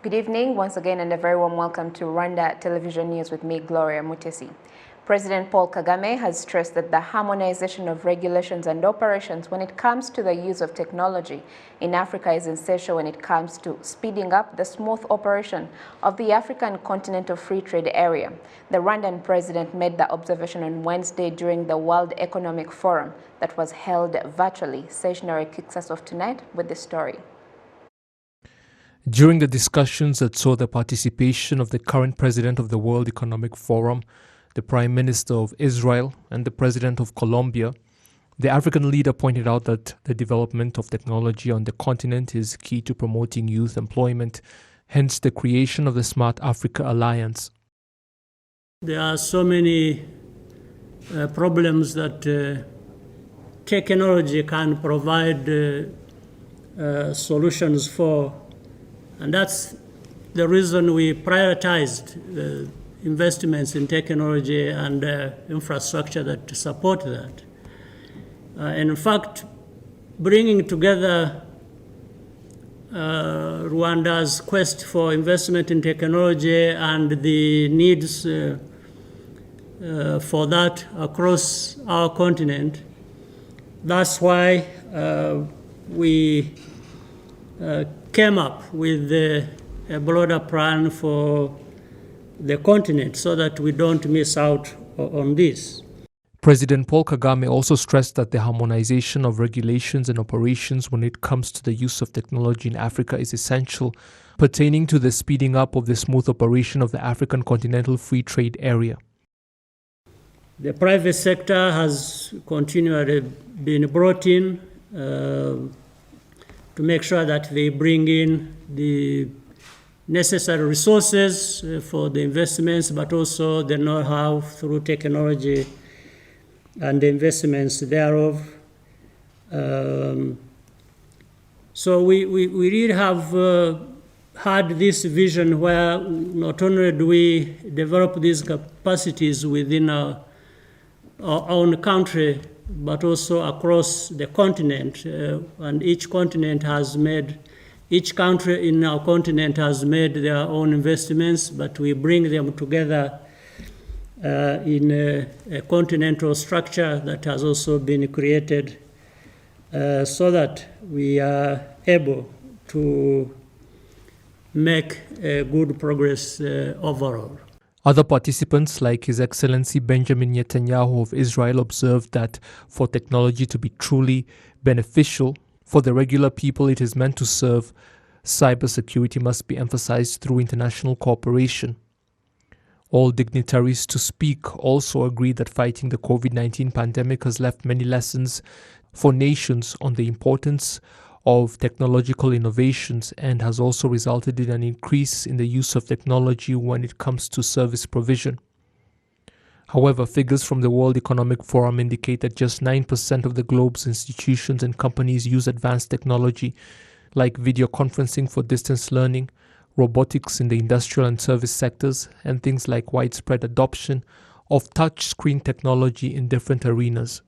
Good evening once again and a very warm welcome to Rwanda Television News with me, Gloria Mutesi. President Paul Kagame has stressed that the harmonization of regulations and operations when it comes to the use of technology in Africa is essential when it comes to speeding up the smooth operation of the African Continental Free Trade Area. The Rwandan president made the observation on Wednesday during the World Economic Forum that was held virtually. Stationary kicks us off tonight with the story. During the discussions that saw the participation of the current president of the World Economic Forum, the Prime Minister of Israel, and the President of Colombia, the African leader pointed out that the development of technology on the continent is key to promoting youth employment, hence the creation of the Smart Africa Alliance. There are so many problems that technology can provide solutions for. And that's the reason we prioritized investments in technology and infrastructure that support that. And in fact, bringing together Rwanda's quest for investment in technology and the needs for that across our continent, that's why we came up with a broader plan for the continent so that we don't miss out on this. President Paul Kagame also stressed that the harmonization of regulations and operations when it comes to the use of technology in Africa is essential, pertaining to the speeding up of the smooth operation of the African Continental Free Trade Area. The private sector has continually been brought in to make sure that they bring in the necessary resources for the investments, but also the know-how through technology and the investments thereof. So we really have had this vision where not only do we develop these capacities within our own country, but also across the continent, and each country in our continent has made their own investments, but we bring them together in a continental structure that has also been created so that we are able to make good progress overall. Other participants, like His Excellency Benjamin Netanyahu of Israel, observed that for technology to be truly beneficial for the regular people it is meant to serve, cybersecurity must be emphasized through international cooperation. All dignitaries to speak also agreed that fighting the COVID-19 pandemic has left many lessons for nations on the importance of technological innovations and has also resulted in an increase in the use of technology when it comes to service provision. However, figures from the World Economic Forum indicate that just 9% of the globe's institutions and companies use advanced technology like video conferencing for distance learning, robotics in the industrial and service sectors, and things like widespread adoption of touch-screen technology in different arenas.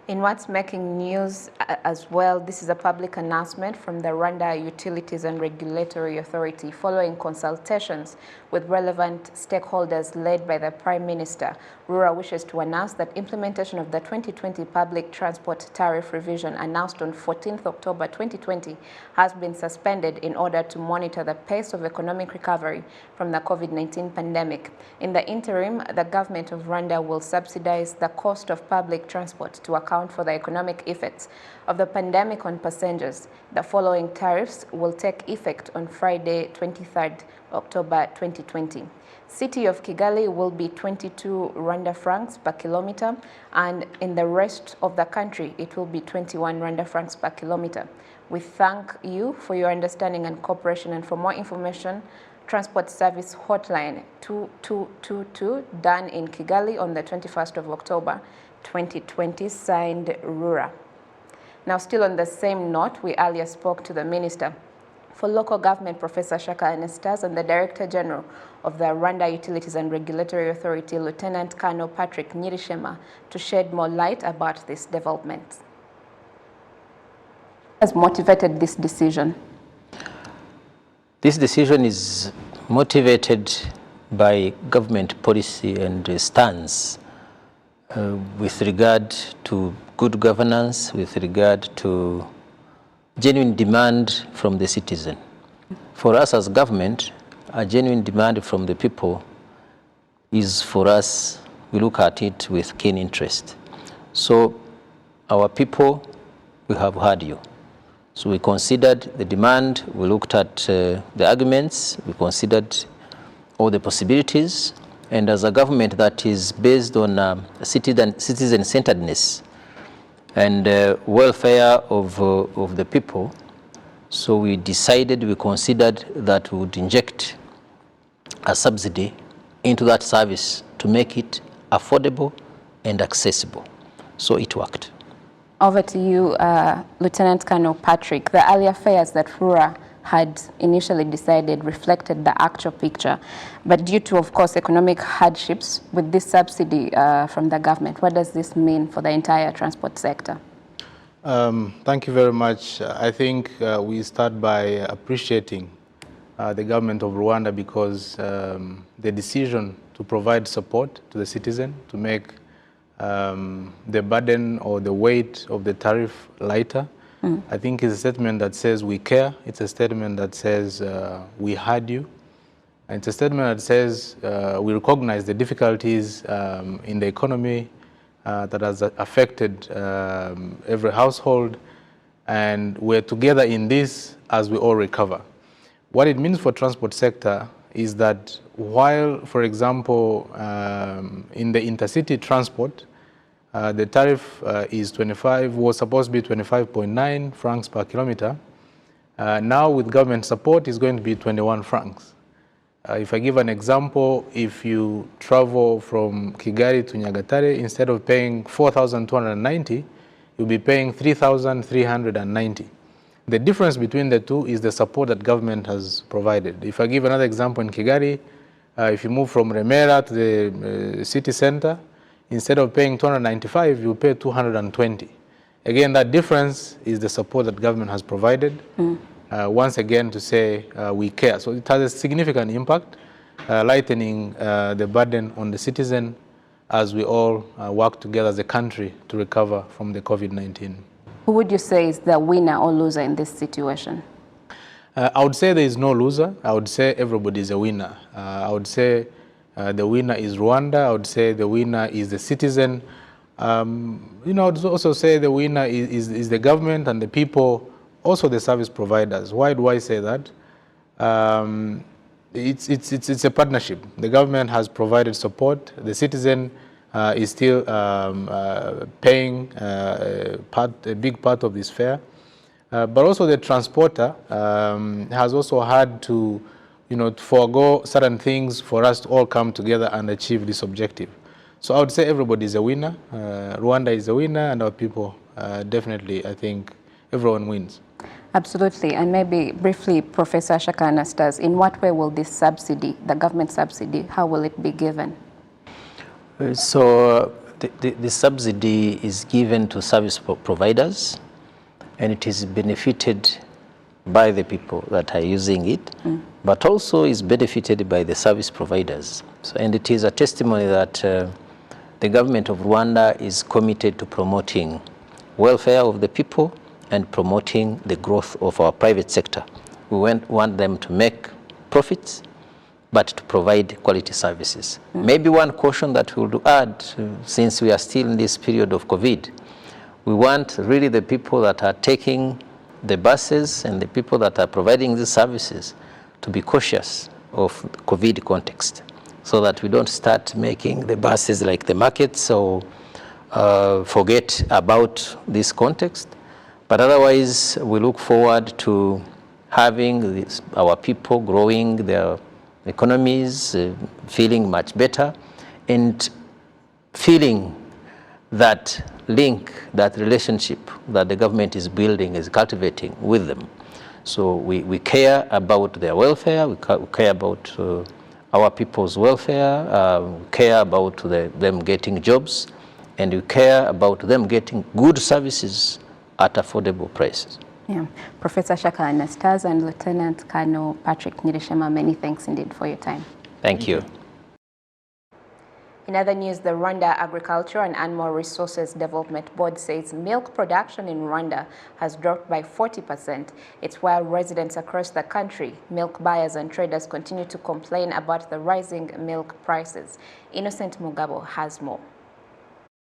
In what's making news as well, this is a public announcement from the Rwanda Utilities and Regulatory Authority following consultations with relevant stakeholders led by the Prime Minister. RURA wishes to announce that implementation of the 2020 public transport tariff revision announced on 14th October 2020 has been suspended in order to monitor the pace of economic recovery from the COVID-19 pandemic. In the interim, the government of Rwanda will subsidize the cost of public transport to account for the economic effects of the pandemic on passengers. The following tariffs will take effect on Friday, 23rd October 2020. City of Kigali will be 22 Rwanda francs per kilometer, and in the rest of the country, it will be 21 Rwanda francs per kilometer. We thank you for your understanding and cooperation, and for more information, Transport Service Hotline 2222, done in Kigali on the 21st of October 2020, signed RURA. Now, still on the same note, we earlier spoke to the Minister for Local Government, Professor Shaka Anastas, and the Director General of the Rwanda Utilities and Regulatory Authority, Lieutenant Colonel Patrick Nyirishema, to shed more light about this development. What has motivated this decision? This decision is motivated by government policy and stance with regard to good governance, with regard to genuine demand from the citizen. For us as government, a genuine demand from the people is for us, we look at it with keen interest. So our people, we have heard you. So we considered the demand, we looked at the arguments, we considered all the possibilities, and as a government that is based on citizen-centeredness and welfare of the people, so we decided, we considered that we would inject a subsidy into that service to make it affordable and accessible. So it worked. Over to you, Lieutenant Colonel Patrick. The earlier fares that RURA had initially decided reflected the actual picture, but due to, of course, economic hardships with this subsidy from the government, what does this mean for the entire transport sector? Thank you very much. I think we start by appreciating the government of Rwanda because the decision to provide support to the citizen, to make the burden or the weight of the tariff lighter, I think is a statement that says we care. It's a statement that says we heard you. And it's a statement that says we recognize the difficulties in the economy that has affected every household, and we're together in this as we all recover. What it means for transport sector is that while, for example, in the intercity transport, the tariff was supposed to be 25.9 francs per kilometer. Now with government support, it's going to be 21 francs. If I give an example, if you travel from Kigali to Nyagatare, instead of paying 4,290, you'll be paying 3,390. The difference between the two is the support that government has provided. If I give another example in Kigali, if you move from Remera to the city center, instead of paying 295, you pay 220. Again, that difference is the support that government has provided. Once again, to say we care. So it has a significant impact, lightening the burden on the citizen as we all work together as a country to recover from the COVID-19. Who would you say is the winner or loser in this situation? I would say there is no loser. I would say everybody is a winner. I would say the winner is Rwanda. I would say the winner is the citizen. I would also say the winner is the government and the people, also the service providers. Why do I say that? It's a partnership. The government has provided support. The citizen is still paying a big part of this fare. But also the transporter has also had to, forego certain things for us to all come together and achieve this objective. So I would say everybody is a winner. Rwanda is a winner, and our people definitely, I think, everyone wins. Absolutely. And maybe briefly, Professor Shaka Anastas, in what way will this subsidy, the government subsidy, how will it be given? So the subsidy is given to service providers, and it is benefited by the people that are using it, but also is benefited by the service providers. So, and it is a testimony that the government of Rwanda is committed to promoting welfare of the people and promoting the growth of our private sector. We want them to make profits, but to provide quality services. Maybe one caution that we will add, since we are still in this period of COVID, we want really the people that are taking the buses and the people that are providing these services to be cautious of the COVID context, so that we don't start making the buses like the markets or forget about this context. But otherwise, we look forward to having our people growing their economies, feeling much better, and feeling that link, that relationship that the government is building, is cultivating with them. So we care about their welfare, we care about our people's welfare, we care about them getting jobs, and we care about them getting good services at affordable prices. Yeah. Professor Shaka Anastase and Lieutenant Colonel Patrick Nyirishema, many thanks indeed for your time. Thank you. In other news, the Rwanda Agriculture and Animal Resources Development Board says milk production in Rwanda has dropped by 40%. It's while residents across the country, milk buyers and traders continue to complain about the rising milk prices. Innocent Mugabo has more.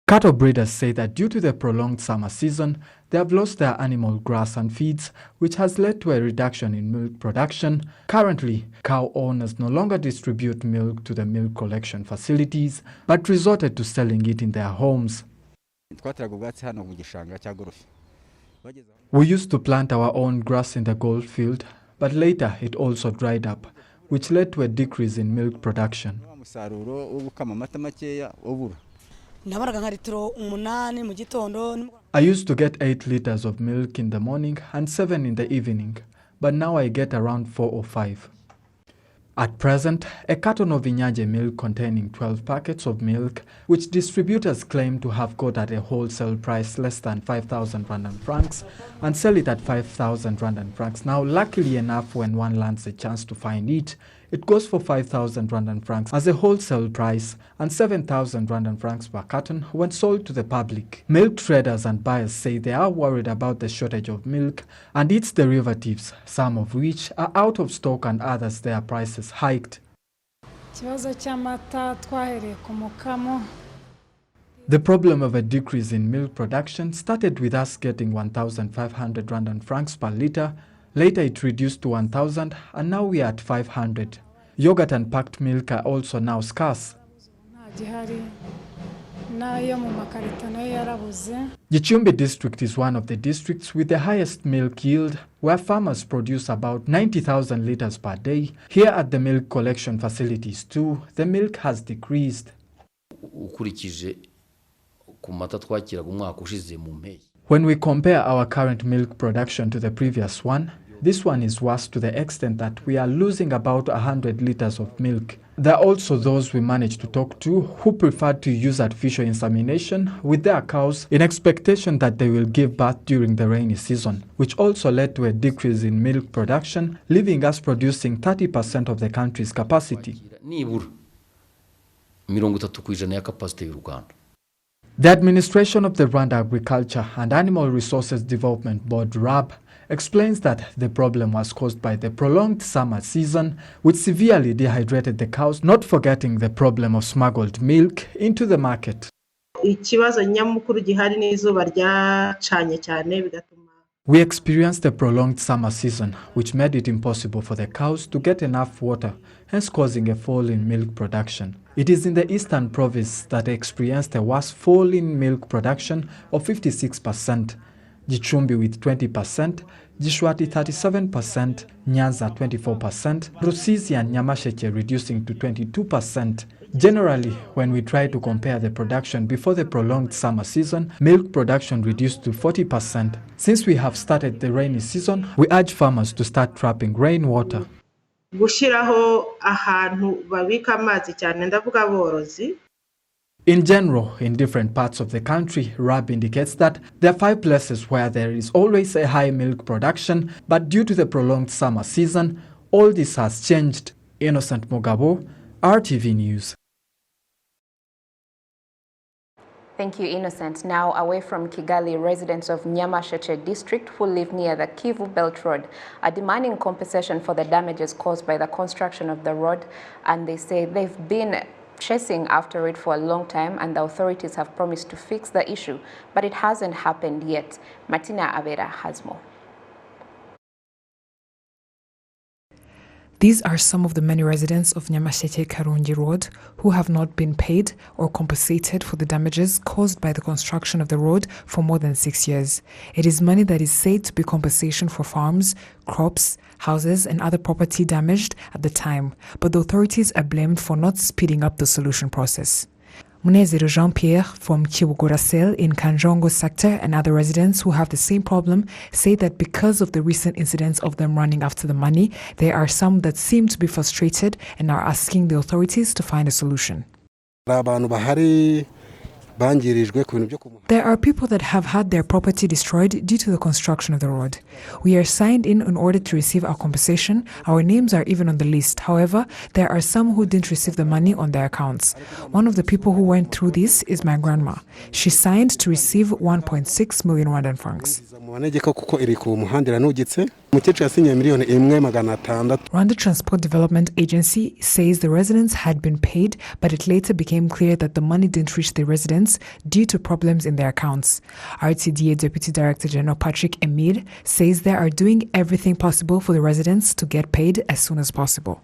Cattle breeders say that due to the prolonged summer season, they have lost their animal grass and feeds, which has led to a reduction in milk production. Currently, cow owners no longer distribute milk to the milk collection facilities, but resorted to selling it in their homes. We used to plant our own grass in the gold field, but later it also dried up, which led to a decrease in milk production. I used to get 8 liters of milk in the morning and 7 in the evening, but now I get around 4 or 5. At present, a carton of Inyaje milk containing 12 packets of milk, which distributors claim to have got at a wholesale price less than 5,000 Rwandan francs, and sell it at 5,000 Rwandan francs. Now, luckily enough, when one lands a chance to find it, it goes for 5,000 Rwandan francs as a wholesale price and 7,000 Rwandan francs per carton when sold to the public. Milk traders and buyers say they are worried about the shortage of milk and its derivatives, some of which are out of stock and others their prices hiked. The problem of a decrease in milk production started with us getting 1,500 Rwandan francs per litre. Later it reduced to 1,000 and now we are at 500. Yogurt and packed milk are also now scarce. Gicumbi district is one of the districts with the highest milk yield, where farmers produce about 90,000 litres per day. Here at the milk collection facilities too, the milk has decreased. When we compare our current milk production to the previous one, this one is worse to the extent that we are losing about 100 liters of milk. There are also those we managed to talk to who preferred to use artificial insemination with their cows in expectation that they will give birth during the rainy season, which also led to a decrease in milk production, leaving us producing 30% of the country's capacity. The administration of the Rwanda Agriculture and Animal Resources Development Board, RAB, explains that the problem was caused by the prolonged summer season, which severely dehydrated the cows, not forgetting the problem of smuggled milk into the market. We experienced a prolonged summer season, which made it impossible for the cows to get enough water, hence causing a fall in milk production. It is in the eastern province that experienced a worse fall in milk production of 56%, Gicumbi with 20%, Gishwati 37%, Nyanza 24%, Rusizi and Nyamasheke reducing to 22%. Generally, when we try to compare the production before the prolonged summer season, milk production reduced to 40%. Since we have started the rainy season, we urge farmers to start trapping rainwater. In general, in different parts of the country, RAB indicates that there are 5 places where there is always a high milk production, but due to the prolonged summer season, all this has changed. Innocent Mugabo, RTV News. Thank you, Innocent. Now, away from Kigali, residents of Nyamasheke district who live near the Kivu Belt Road are demanding compensation for the damages caused by the construction of the road, and they say they've been chasing after it for a long time and the authorities have promised to fix the issue, but it hasn't happened yet. Martina Avera has more. These are some of the many residents of Nyamasheke Karungi Road who have not been paid or compensated for the damages caused by the construction of the road for more than 6 years. It is money that is said to be compensation for farms, crops, houses and other property damaged at the time, but the authorities are blamed for not speeding up the solution process. Munezero Jean-Pierre from Kiwugura in Kanjongo sector and other residents who have the same problem say that because of the recent incidents of them running after the money, there are some that seem to be frustrated and are asking the authorities to find a solution. There are people that have had their property destroyed due to the construction of the road. We are signed in order to receive our compensation. Our names are even on the list. However, there are some who didn't receive the money on their accounts. One of the people who went through this is my grandma. She signed to receive 1.6 million Rwandan francs. Rwanda Transport Development Agency says the residents had been paid, but it later became clear that the money didn't reach the residents due to problems in their accounts. RTDA Deputy Director General Patrick Emir says they are doing everything possible for the residents to get paid as soon as possible.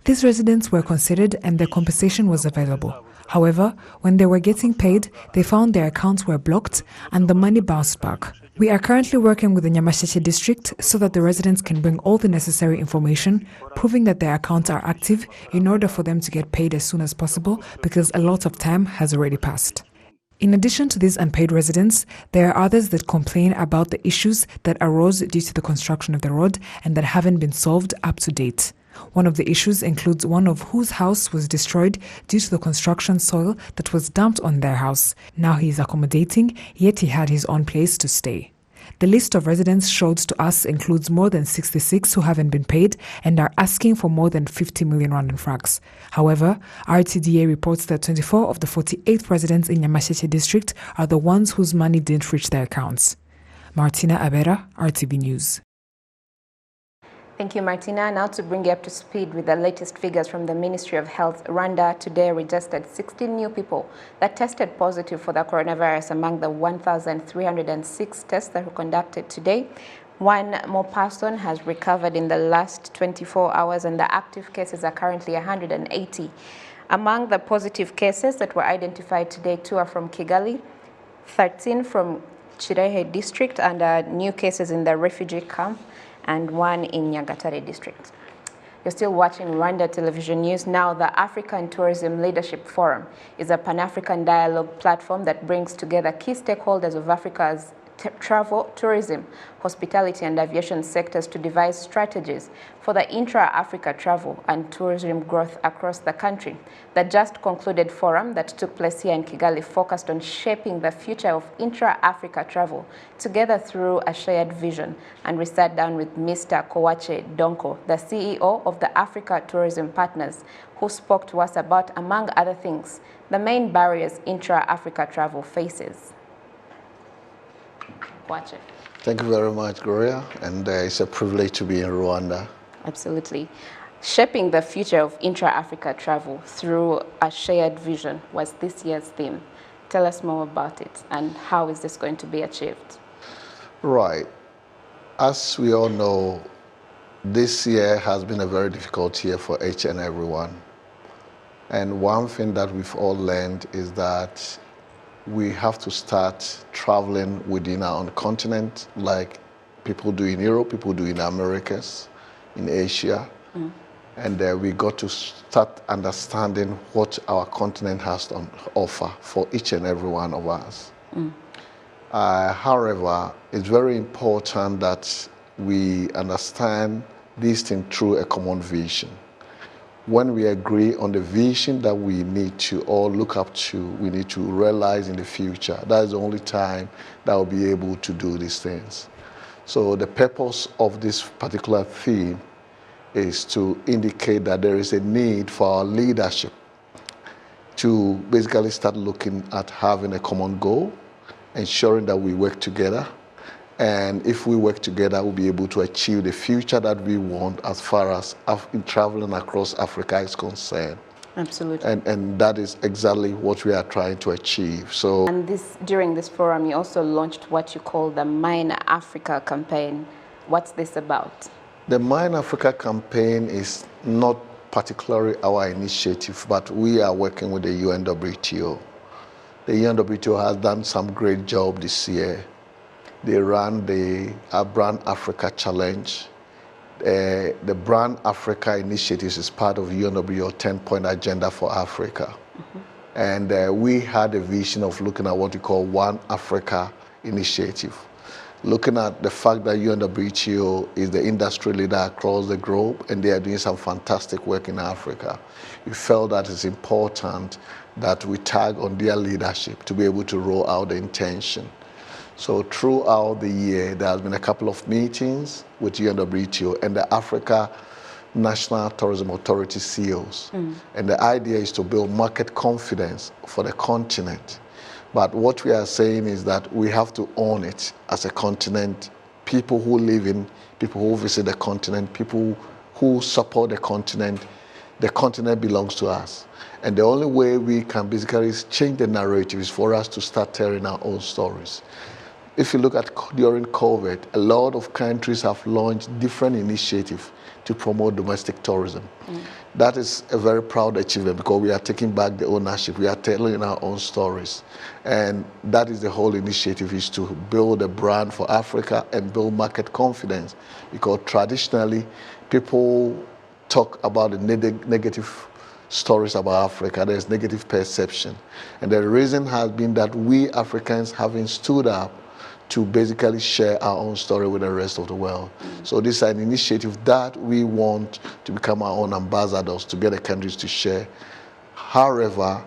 These residents were considered and their compensation was available. However, when they were getting paid, they found their accounts were blocked and the money bounced back. We are currently working with the Nyamasheke district so that the residents can bring all the necessary information, proving that their accounts are active in order for them to get paid as soon as possible because a lot of time has already passed. In addition to these unpaid residents, there are others that complain about the issues that arose due to the construction of the road and that haven't been solved up to date. One of the issues includes one of whose house was destroyed due to the construction soil that was dumped on their house. Now he is accommodating, yet he had his own place to stay. The list of residents showed to us includes more than 66 who haven't been paid and are asking for more than 50 million Rwandan francs. However, RTDA reports that 24 of the 48 residents in Nyamasheke district are the ones whose money didn't reach their accounts. Martina Abera, RTV News. Thank you, Martina. Now to bring you up to speed with the latest figures from the Ministry of Health, Rwanda today registered 16 new people that tested positive for the coronavirus among the 1,306 tests that were conducted today. One more person has recovered in the last 24 hours and the active cases are currently 180. Among the positive cases that were identified today, 2 are from Kigali, 13 from Chirehe district and new cases in the refugee camp, and 1 in Nyagatare district. You're still watching Rwanda Television News. Now, the African Tourism Leadership Forum is a Pan-African dialogue platform that brings together key stakeholders of Africa's travel, tourism, hospitality and aviation sectors to devise strategies for the intra-Africa travel and tourism growth across the country. The just concluded forum that took place here in Kigali focused on shaping the future of intra-Africa travel together through a shared vision, and we sat down with Mr. Kowache Donko, the CEO of the Africa Tourism Partners, who spoke to us about, among other things, the main barriers intra-Africa travel faces. Watch it. Thank you very much, Gloria, and it's a privilege to be in Rwanda. Absolutely. Shaping the future of intra-Africa travel through a shared vision was this year's theme. Tell us more about it and how is this going to be achieved? Right. As we all know, this year has been a very difficult year for each and everyone. And one thing that we've all learned is that we have to start traveling within our own continent, like people do in Europe, people do in Americas, in Asia. And we got to start understanding what our continent has to offer for each and every one of us. However, it's very important that we understand these things through a common vision. When we agree on the vision that we need to all look up to, we need to realize in the future, that is the only time that we'll be able to do these things. So the purpose of this particular theme is to indicate that there is a need for our leadership to basically start looking at having a common goal, ensuring that we work together. And if we work together, we'll be able to achieve the future that we want as far as traveling across Africa is concerned. Absolutely. And that is exactly what we are trying to achieve. So, and during this forum, you also launched what you call the Mine Africa campaign. What's this about? The Mine Africa campaign is not particularly our initiative, but we are working with the UNWTO. The UNWTO has done some great job this year. They ran the Brand Africa Challenge. The Brand Africa initiative is part of UNWTO 10-point agenda for Africa. And we had a vision of looking at what we call One Africa initiative. looking at the fact that UNWTO is the industry leader across the globe and they are doing some fantastic work in Africa, we felt that it's important that we tag on their leadership to be able to roll out the intention. So throughout the year, there has been a couple of meetings with UNWTO and the Africa National Tourism Authority CEOs. And the idea is to build market confidence for the continent. But what we are saying is that we have to own it as a continent. People who live in, people who visit the continent, people who support the continent belongs to us. And the only way we can basically change the narrative is for us to start telling our own stories. If you look at during COVID, a lot of countries have launched different initiatives to promote domestic tourism. That is a very proud achievement because we are taking back the ownership. We are telling our own stories. And that is the whole initiative, is to build a brand for Africa and build market confidence. Because traditionally, people talk about the negative stories about Africa. There's negative perception. And the reason has been that we Africans haven't stood up to basically share our own story with the rest of the world. So this is an initiative that we want to become our own ambassadors to get the countries to share. However,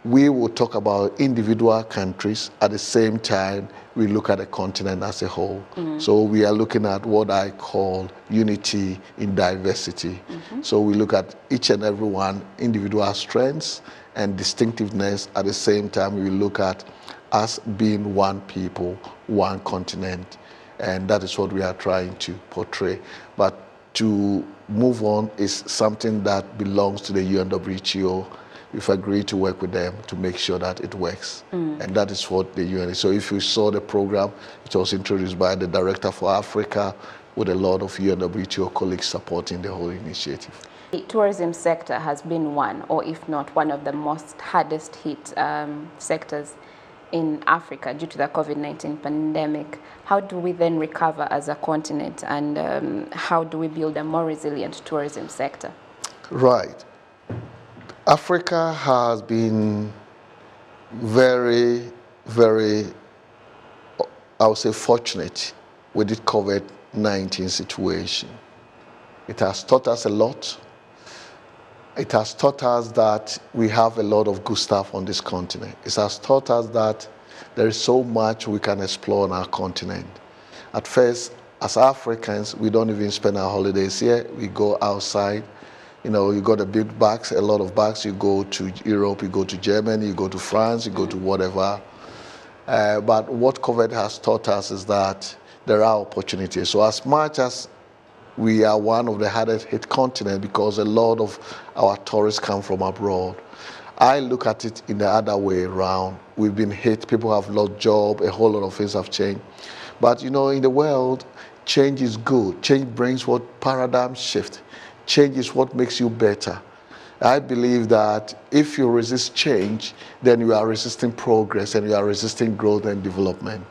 we will talk about individual countries. At the same time, we look at the continent as a whole. So we are looking at what I call unity in diversity. So we look at each and every one, individual strengths and distinctiveness. At the same time, we look at us being one people, one continent, and that is what we are trying to portray. But to move on is something that belongs to the UNWTO. We've agreed to work with them to make sure that it works, and that is what the UN is. So if you saw the program, it was introduced by the Director for Africa with a lot of UNWTO colleagues supporting the whole initiative. The tourism sector has been one, or if not one of the most hardest hit sectors in Africa due to the COVID-19 pandemic. How do we then recover as a continent, and how do we build a more resilient tourism sector? Right. Africa has been very, very, I would say, fortunate with the COVID-19 situation. It has taught us a lot. It has taught us that we have a lot of good stuff on this continent. It has taught us that there is so much we can explore on our continent. At first, as Africans, we don't even spend our holidays here. We go outside. You know, you got a big bags, a lot of bags. You go to Europe, you go to Germany, you go to France, you go to whatever. But what COVID has taught us is that there are opportunities. So as much as we are one of the hardest hit continents because a lot of our tourists come from abroad, I look at it in the other way around. We've been hit, people have lost jobs, a whole lot of things have changed. But you know, in the world, change is good. Change brings what paradigm shift. Change is what makes you better. I believe that if you resist change, then you are resisting progress and you are resisting growth and development.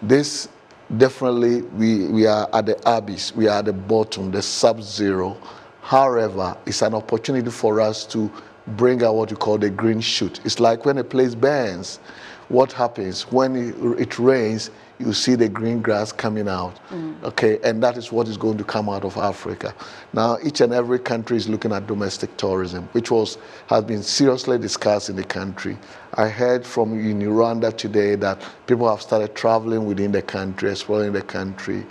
This definitely, we are at the abyss, we are at the bottom, the sub-zero. However, it's an opportunity for us to bring out what you call the green shoot. It's like when a place burns, what happens? When it rains, you see the green grass coming out, okay? And that is what is going to come out of Africa. Now, each and every country is looking at domestic tourism, which has been seriously discussed in the country. I heard from in Rwanda today that people have started traveling within the country, exploring the country.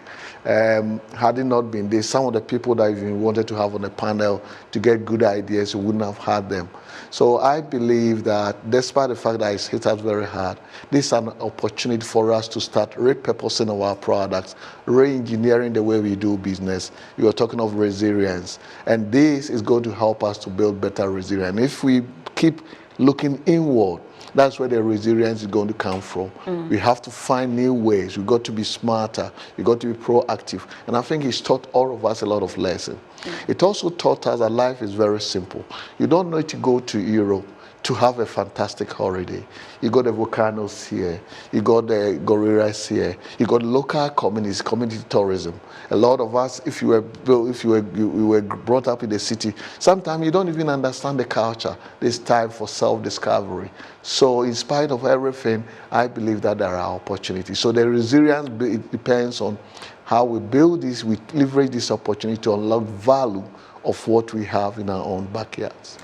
Had it not been this, some of the people that even wanted to have on a panel to get good ideas, you wouldn't have had them. So I believe that despite the fact that it's hit us very hard, this is an opportunity for us to start repurposing our products, re-engineering the way we do business. You are talking of resilience. And this is going to help us to build better resilience. If we keep looking inward, that's where the resilience is going to come from. We have to find new ways. We've got to be smarter. We've got to be proactive. And I think it's taught all of us a lot of lessons. It also taught us that life is very simple. You don't need to go to Europe to have a fantastic holiday. You got the volcanoes here, you got the gorillas here, you got local communities, community tourism. A lot of us, if you were brought up in the city, sometimes you don't even understand the culture. There's time for self-discovery. So in spite of everything, I believe that there are opportunities. So the resilience, it depends on how we build this, we leverage this opportunity to unlock value of what we have in our own backyards.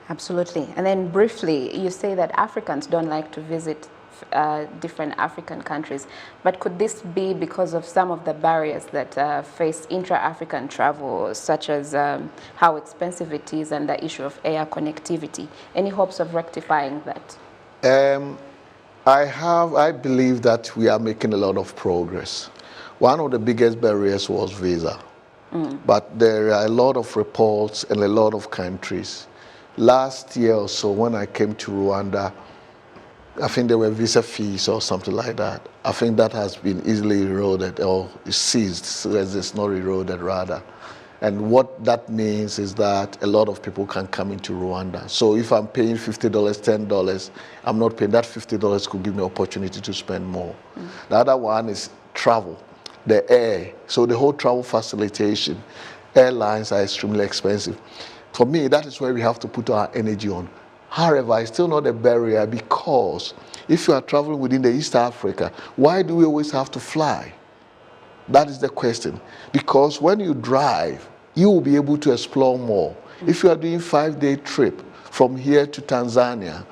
Absolutely. And then briefly, you say that Africans don't like to visit different African countries, but could this be because of some of the barriers that face intra-African travel, such as how expensive it is and the issue of air connectivity? Any hopes of rectifying that? I believe that we are making a lot of progress. One of the biggest barriers was visa, but there are a lot of reports in a lot of countries. Last year or so, when I came to Rwanda, I think there were visa fees or something like that. I think that has been easily eroded or seized, so it's not eroded rather. And what that means is that a lot of people can come into Rwanda. So if I'm paying $50, $10, I'm not paying that $50 could give me opportunity to spend more. The other one is travel, the air. So the whole travel facilitation, airlines are extremely expensive. For me, that is where we have to put our energy on. However, it's still not a barrier because if you are traveling within the East Africa, why do we always have to fly? That is the question. Because when you drive, you will be able to explore more. If you are doing a 5-day trip from here to Tanzania,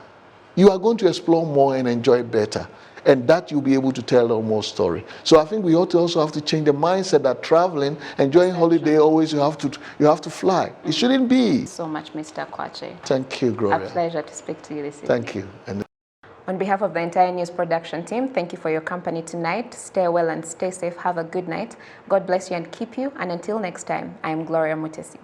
you are going to explore more and enjoy better. And that you'll be able to tell a more story. So I think we also have to change the mindset that traveling, enjoying holiday, always you have to fly. It shouldn't be. So much, Mr. Kwache. Thank you, Gloria. A pleasure to speak to you this evening. Thank you. And on behalf of the entire news production team, thank you for your company tonight. Stay well and stay safe. Have a good night. God bless you and keep you. And until next time, I am Gloria Mutesi.